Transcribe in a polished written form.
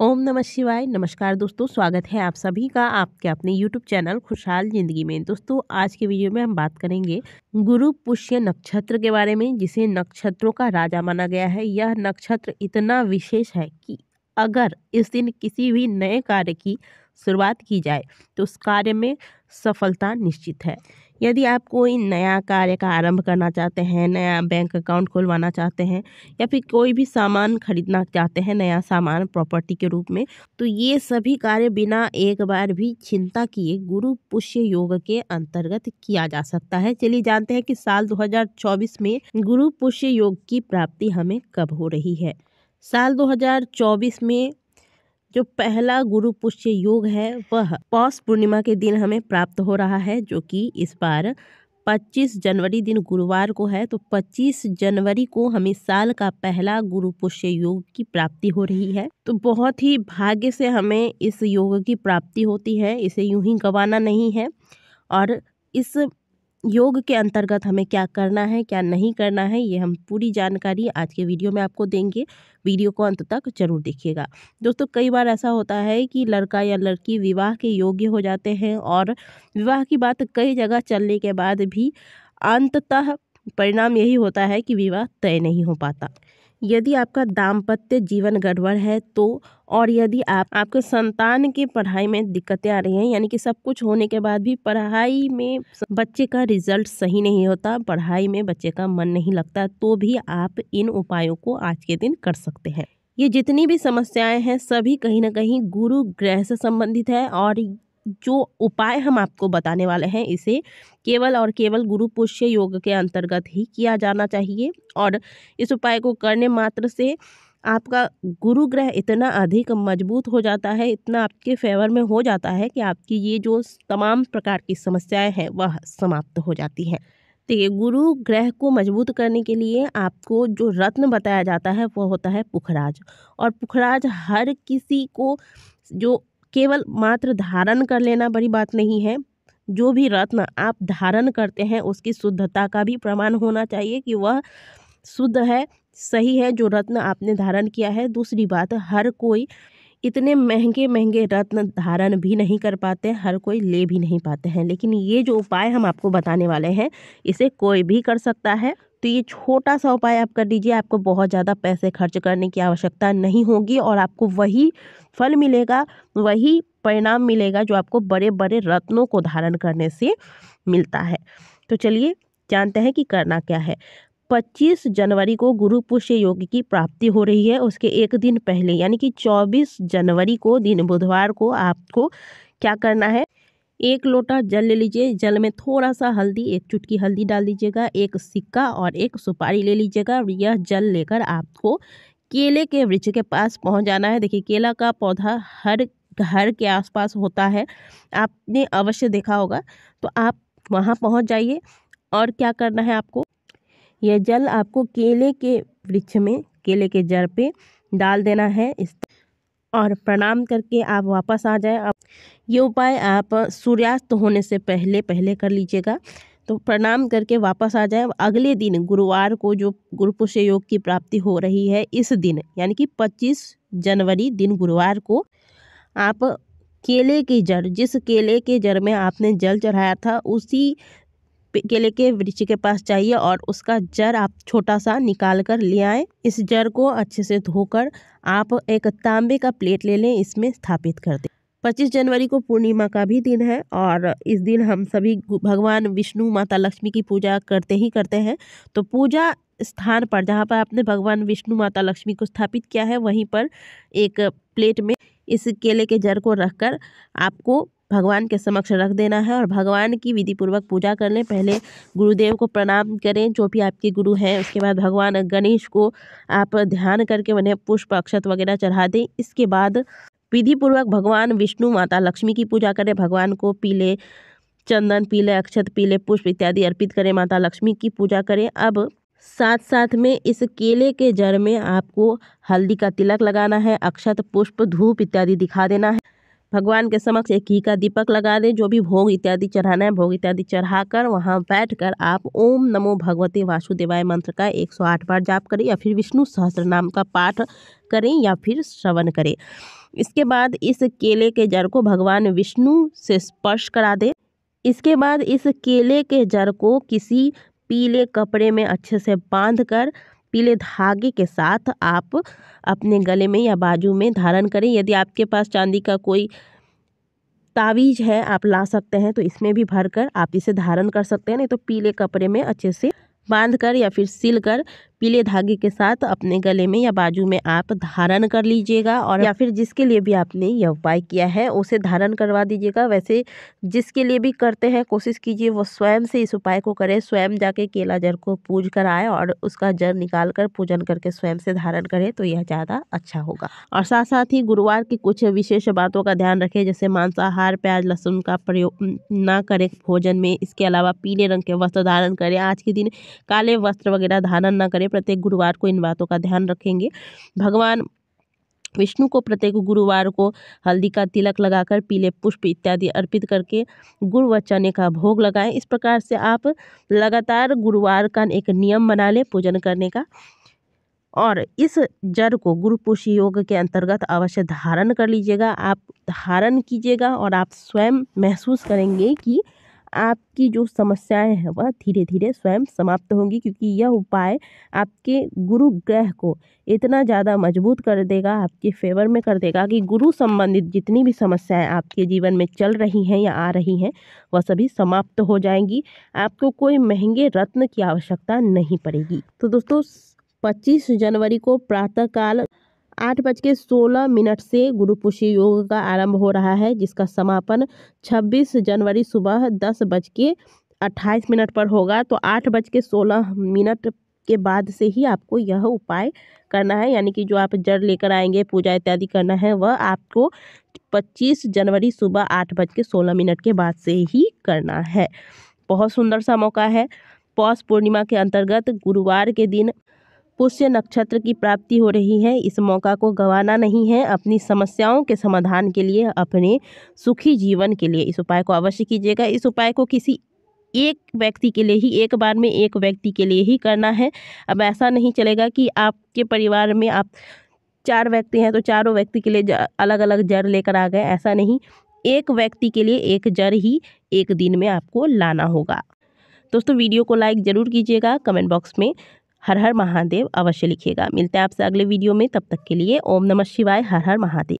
ओम नमः शिवाय। नमस्कार दोस्तों, स्वागत है आप सभी का आपके अपने यूट्यूब चैनल खुशहाल जिंदगी में। दोस्तों, आज के वीडियो में हम बात करेंगे गुरु पुष्य नक्षत्र के बारे में, जिसे नक्षत्रों का राजा माना गया है। यह नक्षत्र इतना विशेष है कि अगर इस दिन किसी भी नए कार्य की शुरुआत की जाए तो उस कार्य में सफलता निश्चित है। यदि आप कोई नया कार्य का आरंभ करना चाहते हैं, नया बैंक अकाउंट खुलवाना चाहते हैं या फिर कोई भी सामान खरीदना चाहते हैं, नया सामान प्रॉपर्टी के रूप में, तो ये सभी कार्य बिना एक बार भी चिंता किए गुरु पुष्य योग के अंतर्गत किया जा सकता है। चलिए जानते हैं कि साल 2024 में गुरु पुष्य योग की प्राप्ति हमें कब हो रही है। साल 2024 में जो पहला गुरु पुष्य योग है वह पौष पूर्णिमा के दिन हमें प्राप्त हो रहा है, जो कि इस बार 25 जनवरी दिन गुरुवार को है। तो 25 जनवरी को हमें साल का पहला गुरु पुष्य योग की प्राप्ति हो रही है। तो बहुत ही भाग्य से हमें इस योग की प्राप्ति होती है, इसे यूं ही गंवाना नहीं है। और इस योग के अंतर्गत हमें क्या करना है, क्या नहीं करना है, ये हम पूरी जानकारी आज के वीडियो में आपको देंगे। वीडियो को अंत तक जरूर देखिएगा। दोस्तों, कई बार ऐसा होता है कि लड़का या लड़की विवाह के योग्य हो जाते हैं और विवाह की बात कई जगह चलने के बाद भी अंततः परिणाम यही होता है कि विवाह तय नहीं हो पाता। यदि आपका दाम्पत्य जीवन गड़बड़ है तो, और यदि आपके संतान की पढ़ाई में दिक्कतें आ रही हैं, यानी कि सब कुछ होने के बाद भी पढ़ाई में बच्चे का रिजल्ट सही नहीं होता, पढ़ाई में बच्चे का मन नहीं लगता, तो भी आप इन उपायों को आज के दिन कर सकते हैं। ये जितनी भी समस्याएं हैं सभी कहीं ना कहीं गुरु ग्रह से संबंधित है, और जो उपाय हम आपको बताने वाले हैं इसे केवल और केवल गुरु पुष्य योग के अंतर्गत ही किया जाना चाहिए। और इस उपाय को करने मात्र से आपका गुरु ग्रह इतना अधिक मजबूत हो जाता है, इतना आपके फेवर में हो जाता है कि आपकी ये जो तमाम प्रकार की समस्याएं हैं वह समाप्त हो जाती हैं। देखिए, गुरु ग्रह को मजबूत करने के लिए आपको जो रत्न बताया जाता है वह होता है पुखराज। और पुखराज हर किसी को, जो केवल मात्र धारण कर लेना बड़ी बात नहीं है, जो भी रत्न आप धारण करते हैं उसकी शुद्धता का भी प्रमाण होना चाहिए कि वह शुद्ध है, सही है जो रत्न आपने धारण किया है। दूसरी बात, हर कोई इतने महंगे महंगे रत्न धारण भी नहीं कर पाते, हर कोई ले भी नहीं पाते हैं। लेकिन ये जो उपाय हम आपको बताने वाले हैं इसे कोई भी कर सकता है। तो ये छोटा सा उपाय आप कर लीजिए, आपको बहुत ज़्यादा पैसे खर्च करने की आवश्यकता नहीं होगी और आपको वही फल मिलेगा, वही परिणाम मिलेगा जो आपको बड़े बड़े रत्नों को धारण करने से मिलता है। तो चलिए जानते हैं कि करना क्या है। 25 जनवरी को गुरु पुष्य योग की प्राप्ति हो रही है। उसके एक दिन पहले यानी कि 24 जनवरी को दिन बुधवार को आपको क्या करना है, एक लोटा जल ले लीजिए। जल में थोड़ा सा हल्दी, एक चुटकी हल्दी डाल दीजिएगा, एक सिक्का और एक सुपारी ले लीजिएगा। यह जल लेकर आपको केले के वृक्ष के पास पहुंच जाना है। देखिए, केला का पौधा हर घर के आसपास होता है, आपने अवश्य देखा होगा। तो आप वहां पहुंच जाइए और क्या करना है, आपको यह जल आपको केले के वृक्ष में, केले के जड़ पे डाल देना है और प्रणाम करके आप वापस आ जाए। आप ये उपाय आप सूर्यास्त होने से पहले पहले कर लीजिएगा। तो प्रणाम करके वापस आ जाए। अगले दिन गुरुवार को जो गुरु पुष्य योग की प्राप्ति हो रही है, इस दिन यानी कि 25 जनवरी दिन गुरुवार को आप केले की जड़, जिस केले के जड़ में आपने जल चढ़ाया था उसी केले के वृक्ष के पास जाइए और उसका जड़ आप छोटा सा निकाल कर ले आए। इस जड़ को अच्छे से धोकर आप एक तांबे का प्लेट ले लें, इसमें स्थापित कर दें। 25 जनवरी को पूर्णिमा का भी दिन है और इस दिन हम सभी भगवान विष्णु, माता लक्ष्मी की पूजा करते ही करते हैं। तो पूजा स्थान पर जहाँ पर आपने भगवान विष्णु, माता लक्ष्मी को स्थापित किया है, वहीं पर एक प्लेट में इस केले के जड़ को रखकर आपको भगवान के समक्ष रख देना है और भगवान की विधि पूर्वक पूजा कर लें। पहले गुरुदेव को प्रणाम करें, जो भी आपके गुरु हैं। उसके बाद भगवान गणेश को आप ध्यान करके उन्हें पुष्प, अक्षत वगैरह चढ़ा दें। इसके बाद विधि पूर्वक भगवान विष्णु, माता लक्ष्मी की पूजा करें। भगवान को पीले चंदन, पीले अक्षत, पीले पुष्प इत्यादि अर्पित करें, माता लक्ष्मी की पूजा करें। अब साथ साथ में इस केले के जड़ में आपको हल्दी का तिलक लगाना है, अक्षत, पुष्प, धूप इत्यादि दिखा देना है। भगवान के समक्ष एक घी का दीपक लगा दें। जो भी भोग इत्यादि चढ़ाना है, भोग इत्यादि चढ़ाकर वहां बैठकर आप ओम नमो भगवते वासुदेवाय मंत्र का 108 बार जाप करें या फिर विष्णु सहस्त्र नाम का पाठ करें या फिर श्रवण करें। इसके बाद इस केले के जड़ को भगवान विष्णु से स्पर्श करा दे। इसके बाद इस केले के जड़ को किसी पीले कपड़े में अच्छे से बांधकर पीले धागे के साथ आप अपने गले में या बाजू में धारण करें। यदि आपके पास चांदी का कोई तावीज है आप ला सकते हैं, तो इसमें भी भरकर आप इसे धारण कर सकते हैं। नहीं तो पीले कपड़े में अच्छे से बांधकर या फिर सिलकर पीले धागे के साथ अपने गले में या बाजू में आप धारण कर लीजिएगा। और या फिर जिसके लिए भी आपने यह उपाय किया है उसे धारण करवा दीजिएगा। वैसे जिसके लिए भी करते हैं कोशिश कीजिए वो स्वयं से इस उपाय को करे, स्वयं जाके केला जड़ को पूज कर आए और उसका जड़ निकाल कर पूजन करके स्वयं से धारण करे, तो यह ज़्यादा अच्छा होगा। और साथ साथ ही गुरुवार की कुछ विशेष बातों का ध्यान रखें, जैसे मांसाहार, प्याज, लहसुन का प्रयोग ना करें भोजन में। इसके अलावा पीले रंग के वस्त्र धारण करें। आज के दिन काले वस्त्र वगैरह धारण न करें। प्रत्येक गुरुवार को इन बातों का ध्यान रखेंगे। भगवान विष्णु को प्रत्येक गुरुवार को हल्दी का तिलक लगाकर पीले पुष्प इत्यादि अर्पित करके गुड़ व चने का भोग लगाएं। इस प्रकार से आप लगातार गुरुवार का एक नियम बना लें पूजन करने का। और इस जड़ को गुरु पुष्य योग के अंतर्गत अवश्य धारण कर लीजिएगा। आप धारण कीजिएगा और आप स्वयं महसूस करेंगे कि आपकी जो समस्याएं हैं वह धीरे धीरे स्वयं समाप्त होंगी, क्योंकि यह उपाय आपके गुरु ग्रह को इतना ज़्यादा मजबूत कर देगा, आपके फेवर में कर देगा कि गुरु संबंधित जितनी भी समस्याएं आपके जीवन में चल रही हैं या आ रही हैं वह सभी समाप्त हो जाएंगी। आपको कोई महंगे रत्न की आवश्यकता नहीं पड़ेगी। तो दोस्तों 25 जनवरी को प्रातःकाल 8:16 से गुरु पुष्य योग का आरंभ हो रहा है, जिसका समापन 26 जनवरी सुबह 10:28 पर होगा। तो 8:16 के बाद से ही आपको यह उपाय करना है, यानी कि जो आप जड़ लेकर आएंगे पूजा इत्यादि करना है वह आपको 25 जनवरी सुबह 8:16 के बाद से ही करना है। बहुत सुंदर सा मौका है। पौष पूर्णिमा के अंतर्गत गुरुवार के दिन पुष्य नक्षत्र की प्राप्ति हो रही है। इस मौका को गंवाना नहीं है। अपनी समस्याओं के समाधान के लिए, अपने सुखी जीवन के लिए इस उपाय को अवश्य कीजिएगा। इस उपाय को किसी एक व्यक्ति के लिए ही, एक बार में एक व्यक्ति के लिए ही करना है। अब ऐसा नहीं चलेगा कि आपके परिवार में आप 4 व्यक्ति हैं तो चारों व्यक्ति के लिए अलग अलग जड़ लेकर आ गए, ऐसा नहीं। एक व्यक्ति के लिए एक जड़ ही एक दिन में आपको लाना होगा। दोस्तों वीडियो को लाइक ज़रूर कीजिएगा। कमेंट बॉक्स में हर हर महादेव अवश्य लिखिएगा। मिलते हैं आपसे अगले वीडियो में, तब तक के लिए ओम नमः शिवाय, हर हर महादेव।